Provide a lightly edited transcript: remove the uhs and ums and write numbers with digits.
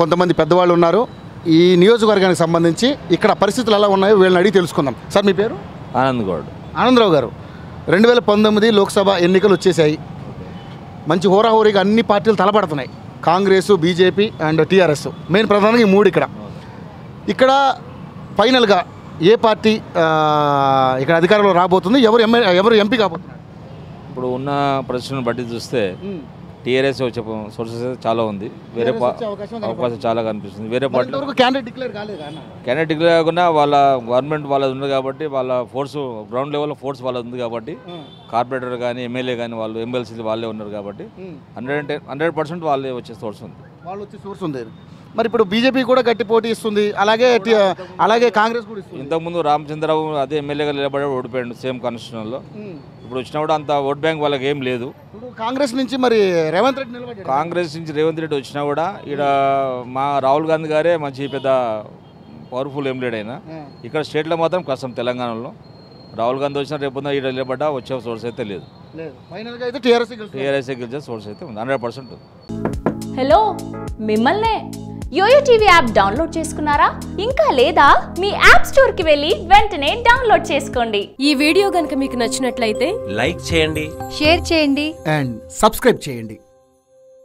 కొంతమంది పెద్దవాళ్ళు ఉన్నారు. ఈ నియోజకవర్గానికి సంబంధించి ఇక్కడ పరిస్థితులు ఎలా ఉన్నాయో వీళ్ళని అడిగి తెలుసుకుందాం. సార్ మీ పేరు? ఆనందరావు గారు. 2019 లోక్సభ ఎన్నికలు వచ్చేసాయి. మంచి హోరాహోరీగా అన్ని పార్టీలు తలపడుతున్నాయి. Congress, BJP and TRS main ప్రధానంగా ఈ మూడు. ఇక్కడ ఫైనల్గా ఏ పార్టీ ఇక్కడ అధికారంలో రాబోతుంది, ఎవరు ఎంపీ కాబోతున్నారు? ఇప్పుడు ఉన్న పరిస్థితులను బట్టి చూస్తే టీఆర్ఎస్ వచ్చే సోర్సెస్ చాలా ఉంది. వేరే అవకాశం చాలా కనిపిస్తుంది. వేరే పార్టీ క్యాండిడేట్ డిక్లేర్ కాకుండా వాళ్ళ గవర్నమెంట్ వాళ్ళది ఉంది కాబట్టి, వాళ్ళ ఫోర్స్ గ్రౌండ్ లెవెల్లో ఫోర్స్ వాళ్ళది ఉంది కాబట్టి, కార్పొరేటర్ కానీ ఎమ్మెల్యే కానీ వాళ్ళు ఎమ్మెల్సీలు వాళ్ళే ఉన్నారు కాబట్టి 100% వాళ్ళే వచ్చే సోర్స్ ఉంది. మరి ఇప్పుడు బీజేపీ కూడా గట్టి పోటీ ఇస్తుంది, అలాగే కాంగ్రెస్ కూడా ఇస్తుంది. ఇంతకుముందు రామచంద్రరావు అదే ఎమ్మెల్యేగా నిలబడి ఓడిపోయాడు సేమ్ కాన్స్టిట్యూషన్లో. ఇప్పుడు వచ్చినా కూడా అంత ఓట్ బ్యాంక్ వాళ్ళకి ఏం లేదు. కాంగ్రెస్ నుంచి మరి రేవంత్ రెడ్డి నిలబడ్డాడు. కాంగ్రెస్ నుంచి రేవంత్ రెడ్డి వచ్చినా కూడా ఇక్కడ మా రాహుల్ గాంధీ గారే మంచి పెద్ద పవర్ఫుల్ ఎమ్మెల్యే అయినా. ఇక్కడ స్టేట్లో మాత్రం కష్టం. తెలంగాణలో రాహుల్ గాంధీ వచ్చినా రేపు ఇక్కడ నిలబడ్డా వచ్చే సోర్స్ అయితే లేదు. టీఆర్ఎస్ గెలిచే సోర్స్ అయితే ఉంది 100%. హలో, మిమ్మల్నే యోయో టీవీ యాప్ డౌన్లోడ్ చేసుకున్నారా? ఇంకా లేదా? మీ యాప్ స్టోర్ కి వెళ్ళి వెంటనే డౌన్లోడ్ చేసుకోండి. ఈ వీడియో గనుక మీకు నచ్చినట్లయితే లైక్ చేయండి, షేర్ చేయండి అండ్ సబ్స్క్రైబ్ చేయండి.